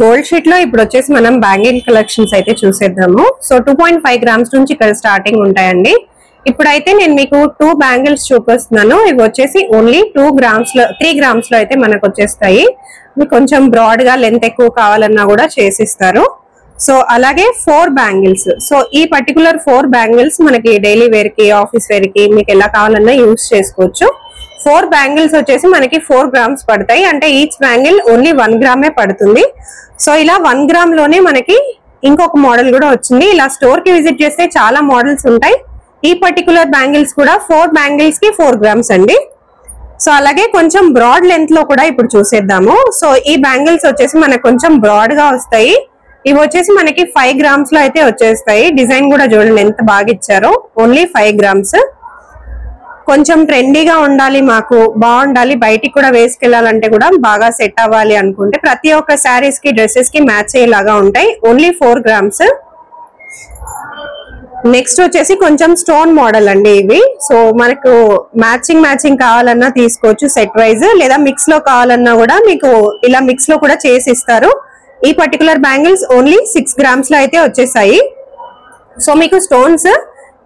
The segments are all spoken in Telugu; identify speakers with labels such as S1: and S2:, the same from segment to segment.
S1: గోల్డ్ షీట్ లో ఇప్పుడు వచ్చేసి మనం బ్యాంగిల్ కలెక్షన్స్ అయితే చూసేద్దాము. సో 2.5 గ్రామ్స్ నుంచి ఇక్కడ స్టార్టింగ్ ఉంటాయండి. ఇప్పుడైతే నేను మీకు 2 బ్యాంగిల్స్ చూపిస్తున్నాను. ఇవి వచ్చేసి ఓన్లీ 3 గ్రామ్స్ లో అయితే మనకు వచ్చేస్తాయి. మీకు కొంచెం బ్రాడ్ గా లెంత్ ఎక్కువ కావాలన్నా కూడా చేసిస్తారు. సో అలాగే 4 బ్యాంగిల్స్. సో ఈ పర్టికులర్ 4 బ్యాంగిల్స్ మనకి డైలీ వేర్ కి, ఆఫీస్ వేర్ కి మీకు ఎలా కావాలన్నా యూజ్ చేసుకోవచ్చు. 4 బ్యాంగిల్స్ వచ్చేసి మనకి 4 గ్రామ్స్ పడతాయి. అంటే ఈచ్ బ్యాంగిల్ ఓన్లీ 1 గ్రామే పడుతుంది. సో ఇలా 1 గ్రామ్ లోనే మనకి ఇంకొక మోడల్ కూడా వచ్చింది. ఇలా స్టోర్ కి విజిట్ చేస్తే చాలా మోడల్స్ ఉంటాయి. ఈ పర్టికులర్ బ్యాంగిల్స్ కూడా 4 బ్యాంగిల్స్ కి 4 గ్రామ్స్ అండి. సో అలాగే కొంచెం బ్రాడ్ లెంత్ లో కూడా ఇప్పుడు చూసేద్దాము. సో ఈ బ్యాంగిల్స్ వచ్చేసి మనకు కొంచెం బ్రాడ్ గా వస్తాయి. ఇవి వచ్చేసి మనకి 5 గ్రామ్స్ లో అయితే వచ్చేస్తాయి. డిజైన్ కూడా చూడండి ఎంత బాగా ఇచ్చారో. Only 5 grams. కొంచెం ట్రెండీగా ఉండాలి, మాకు బాగుండాలి, బయటికి కూడా వేసుకెళ్లాలంటే కూడా బాగా సెట్ అవ్వాలి అనుకుంటే ప్రతి ఒక్క శారీస్ కి, డ్రెస్సెస్ కి మ్యాచ్ అయ్యేలాగా ఉంటాయి. Only 4 grams. నెక్స్ట్ వచ్చేసి కొంచెం స్టోన్ మోడల్ అండి ఇవి. సో మనకు మ్యాచింగ్ కావాలన్నా తీసుకోవచ్చు సెట్ వైజ్, లేదా మిక్స్ లో కావాలన్నా కూడా మీకు ఇలా మిక్స్ లో కూడా చేసి ఇస్తారు. ఈ పర్టికులర్ బ్యాంగిల్స్ ఓన్లీ 6 గ్రామ్స్ లో అయితే వచ్చేసాయి. సో మీకు స్టోన్స్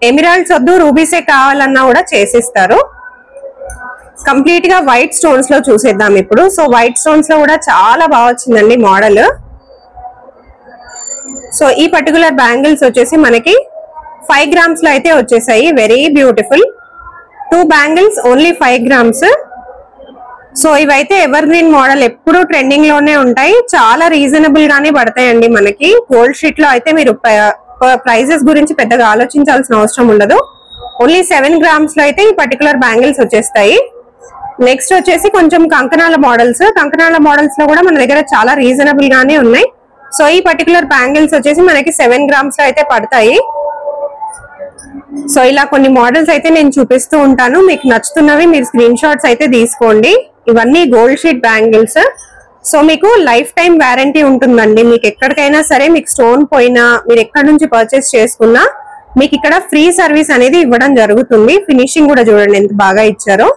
S1: ఎమిరాల్డ్స్ వద్దు, రూబీసే కావాలన్నా కూడా చేసిస్తారు. కంప్లీట్ గా వైట్ స్టోన్స్ లో చూసేద్దాం ఇప్పుడు. సో వైట్ స్టోన్స్ లో కూడా చాలా బాగా వచ్చిందండి మోడల్. సో ఈ పర్టికులర్ బ్యాంగిల్స్ వచ్చేసి మనకి 5 గ్రామ్స్ లో అయితే వచ్చేసాయి. Very beautiful. 2 bangles only 5 grams. So ఇవైతే ఎవర్ గ్రీన్ మోడల్, ఎప్పుడు ట్రెండింగ్ లోనే ఉంటాయి. చాలా రీజనబుల్ గానే పడతాయండి మనకి. గోల్డ్ షీట్ లో అయితే మీరు ప్రైజెస్ గురించి పెద్దగా ఆలోచించాల్సిన అవసరం ఉండదు. ఓన్లీ 7 గ్రామ్స్ లో అయితే ఈ పర్టికులర్ బ్యాంగిల్స్ వచ్చేస్తాయి. నెక్స్ట్ వచ్చేసి కొంచెం కంకణాల మోడల్స్. కంకణాల మోడల్స్ లో కూడా మన దగ్గర చాలా రీజనబుల్ గానే ఉన్నాయి. సో ఈ పర్టికులర్ బ్యాంగిల్స్ వచ్చేసి మనకి 7 గ్రామ్స్ లో అయితే పడతాయి. సో ఇలా కొన్ని మోడల్స్ అయితే నేను చూపిస్తూ ఉంటాను. మీకు నచ్చుతున్నవి మీరు స్క్రీన్ షాట్స్ అయితే తీసుకోండి. ఇవన్నీ గోల్డ్ షీట్ బ్యాంగిల్స్. సో మీకు లైఫ్ టైం వారంటీ ఉంటుందండి. మీకు ఎక్కడికైనా సరే మీకు స్టోన్ పోయినా, మీరు ఎక్కడి నుంచి పర్చేస్ చేసుకున్నా మీకు ఇక్కడ ఫ్రీ సర్వీస్ అనేది ఇవ్వడం జరుగుతుంది. ఫినిషింగ్ కూడా చూడండి ఎంత బాగా ఇచ్చారో.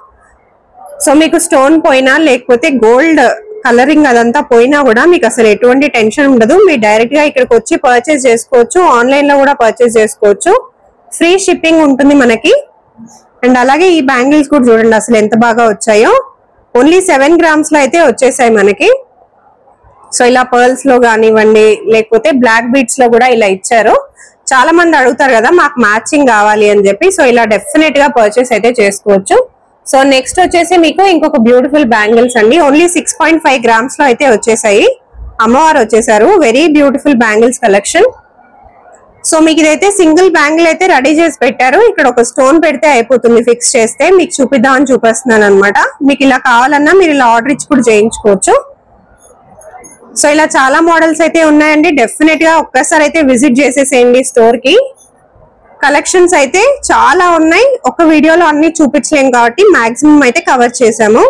S1: సో మీకు స్టోన్ పోయినా, లేకపోతే గోల్డ్ కలరింగ్ అదంతా పోయినా కూడా మీకు అసలు ఎటువంటి టెన్షన్ ఉండదు. మీరు డైరెక్ట్ గా ఇక్కడికి వచ్చి పర్చేస్ చేసుకోవచ్చు. ఆన్లైన్ లో కూడా పర్చేస్ చేసుకోవచ్చు. ఫ్రీ షిప్పింగ్ ఉంటుంది మనకి. అండ్ అలాగే ఈ బ్యాంగిల్స్ కూడా చూడండి అసలు ఎంత బాగా వచ్చాయో. ఓన్లీ 7 గ్రామ్స్ లో అయితే వచ్చేసాయి మనకి. సో ఇలా పర్ల్స్ లో కానివ్వండి, లేకపోతే బ్లాక్ బీడ్స్ లో కూడా ఇలా ఇచ్చారు. చాలా మంది అడుగుతారు కదా మాకు మ్యాచింగ్ కావాలి అని చెప్పి. సో ఇలా డెఫినెట్ గా పర్చేస్ అయితే చేసుకోవచ్చు. సో నెక్స్ట్ వచ్చేసి మీకు ఇంకొక బ్యూటిఫుల్ బ్యాంగిల్స్ అండి. ఓన్లీ 6.5 గ్రామ్స్ లో అయితే వచ్చేసాయి. అమ్మవారు వచ్చేసారు. Very beautiful bangles collection. So మీకు ఇదైతే సింగిల్ బ్యాంగిల్ అయితే రెడీ చేసి పెట్టారు. ఇక్కడ ఒక స్టోన్ పెడితే అయిపోతుంది ఫిక్స్ చేస్తే. మీకు చూపిద్దామని చూపిస్తున్నాను అనమాట. మీకు ఇలా కావాలన్నా మీరు ఇలా ఆర్డర్ ఇచ్చి కూడా చేయించుకోవచ్చు. సో ఇలా చాలా మోడల్స్ అయితే ఉన్నాయండి. డెఫినెట్ గా ఒక్కసారి అయితే విజిట్ చేసేసేయండి స్టోర్ కి. కలెక్షన్స్ అయితే చాలా ఉన్నాయి. ఒక వీడియోలో అన్ని చూపించలేం కాబట్టి మాక్సిమం అయితే కవర్ చేసాము.